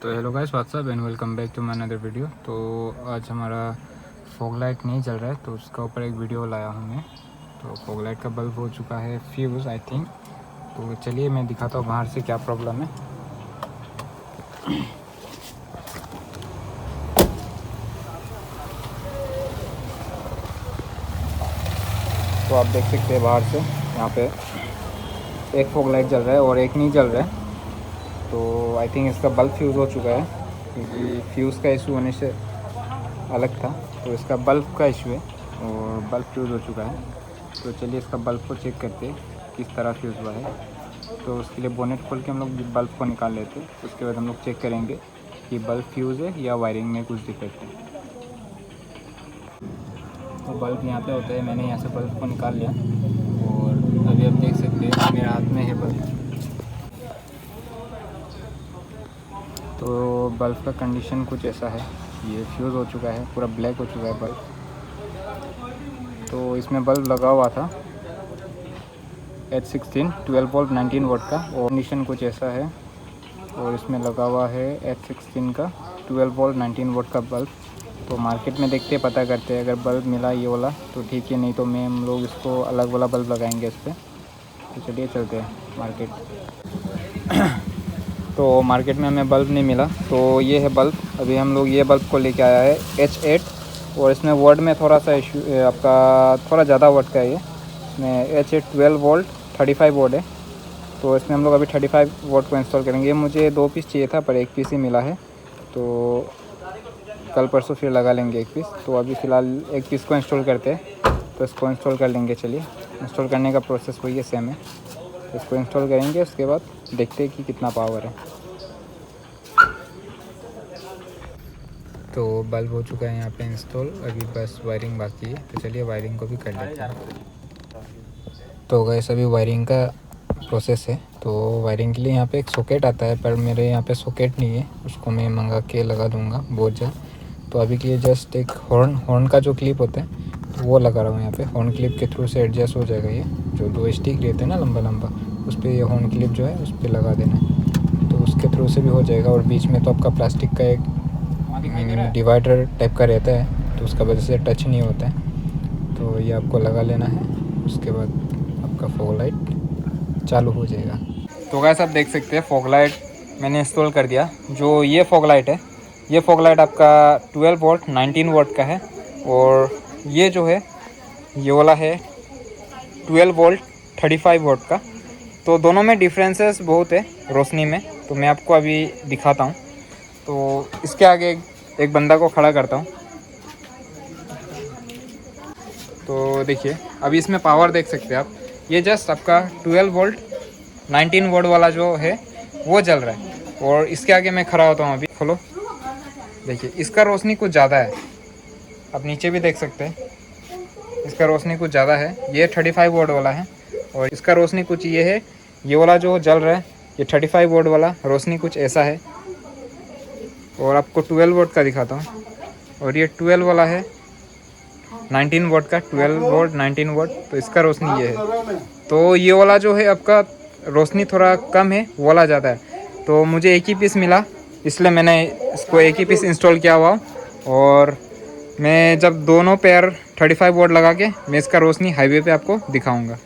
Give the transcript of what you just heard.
तो hello guys, what's up and welcome back to my another video. तो आज हमारा फॉग लाइट नहीं चल रहा है, तो उसका ऊपर एक वीडियो लाया हूँ मैं। तो फॉग लाइट का बल्ब हो चुका है फ्यूज़ आई थिंक। तो चलिए मैं दिखाता हूँ बाहर से क्या प्रॉब्लम है। तो आप देख सकते हैं बाहर से यहाँ पे एक फॉग लाइट जल रहा है और एक नहीं जल रहा है। तो आई थिंक इसका बल्ब फ्यूज़ हो चुका है, क्योंकि फ्यूज़ का इशू होने से अलग था। तो इसका बल्ब का इशू है और बल्ब फ्यूज़ हो चुका है। तो चलिए इसका बल्ब को चेक करते हैं किस तरह फ्यूज़ हुआ है। तो उसके लिए बोनेट खोल के हम लोग बल्ब को निकाल लेते हैं। उसके बाद हम लोग चेक करेंगे कि बल्ब फ्यूज़ है या वायरिंग में कुछ डिफेक्ट है। तो बल्ब यहाँ पे होता है, मैंने यहाँ से बल्ब को निकाल लिया और अभी आप देख सकते हैं मेरे हाथ में है बल्ब। तो बल्ब का कंडीशन कुछ ऐसा है, ये फ्यूज़ हो चुका है, पूरा ब्लैक हो चुका है बल्ब। तो इसमें बल्ब लगा हुआ था H16 12 वोल्ट 19 वोल्ट का, और कंडीशन कुछ ऐसा है। और इसमें लगा हुआ है H16 का 12 वोल्ट 19 वोल्ट का बल्ब। तो मार्केट में देखते पता करते हैं, अगर बल्ब मिला ये वाला तो ठीक है, नहीं तो मैं हम लोग इसको अलग वाला बल्ब लगाएंगे इस पर। तो चलिए चलते हैं मार्केट। तो मार्केट में हमें बल्ब नहीं मिला, तो ये है बल्ब। अभी हम लोग ये बल्ब को लेके आया है H8, और इसमें वर्ड में थोड़ा सा इशू आपका, थोड़ा ज़्यादा वर्ड का है ये। इसमें H8 12 वोल्ट 35 वोल्ट है। तो इसमें हम लोग अभी 35 वोल्ट को इंस्टॉल करेंगे। मुझे 2 पीस चाहिए था पर 1 पीस ही मिला है, तो कल परसों फिर लगा लेंगे 1 पीस। तो अभी फ़िलहाल 1 पीस को इंस्टॉल करते हैं, तो इसको इंस्टॉल कर लेंगे। चलिए, इंस्टॉल करने का प्रोसेस वही है, सेम है। तो इसको इंस्टॉल करेंगे, उसके बाद देखते हैं कि कितना पावर है। तो बल्ब हो चुका है यहाँ पे इंस्टॉल, अभी बस वायरिंग बाकी है। तो चलिए वायरिंग को भी कर लेते हैं। तो गाइस अभी वायरिंग का प्रोसेस है। तो वायरिंग के लिए यहाँ पे एक सॉकेट आता है, पर मेरे यहाँ पे सॉकेट नहीं है, उसको मैं मंगा के लगा दूँगा बहुत जल्द। तो अभी के लिए जस्ट एक हॉर्न का जो क्लिप होता है तो वो लगा रहा हूँ यहाँ पे। हॉर्न क्लिप के थ्रू से एडजस्ट हो जाएगा। ये जो 2 स्टिक रहते हैं ना लंबा लंबा, उस पर ये हॉर्न क्लिप जो है उस पर लगा देना है, तो उसके थ्रू से भी हो जाएगा। और बीच में तो आपका प्लास्टिक का एक डिवाइडर टाइप का रहता है, तो उसका वजह से टच नहीं होता है। तो ये आपको लगा लेना है, उसके बाद आपका फॉग लाइट चालू हो जाएगा। तो गाइस आप देख सकते हैं फॉग लाइट मैंने इंस्टॉल कर दिया। जो ये फॉग लाइट है, ये फॉग लाइट आपका 12 वोल्ट 19 वोल्ट का है, और ये जो है ये वाला है 12 वोल्ट 35 वोल्ट का। तो दोनों में डिफरेंसेस बहुत है रोशनी में, तो मैं आपको अभी दिखाता हूँ। तो इसके आगे एक बंदा को खड़ा करता हूँ। तो देखिए अभी इसमें पावर देख सकते हैं आप, ये जस्ट आपका 12 वोल्ट 19 वोल्ट वाला जो है वो जल रहा है। और इसके आगे मैं खड़ा होता हूँ अभी, खोलो देखिए इसका रोशनी कुछ ज़्यादा है। आप नीचे भी देख सकते हैं, इसका रोशनी कुछ ज़्यादा है। ये 35 वोल्ट वाला है और इसका रोशनी कुछ ये है। ये वाला जो जल रहा है ये 35 वोल्ट वाला रोशनी कुछ ऐसा है। और आपको 12 वोल्ट का दिखाता हूँ, और ये 12 वाला है 19 वोल्ट का, 12 वोल्ट 19 वोल्ट। तो इसका रोशनी ये है। तो ये वाला जो है आपका रोशनी थोड़ा कम है, वो वाला ज़्यादा है। तो मुझे एक ही पीस मिला, इसलिए मैंने इसको एक ही पीस इंस्टॉल किया हुआ। और मैं जब दोनों पेयर 35 वोल्ट लगा के मैं इसका रोशनी हाईवे पे आपको दिखाऊंगा।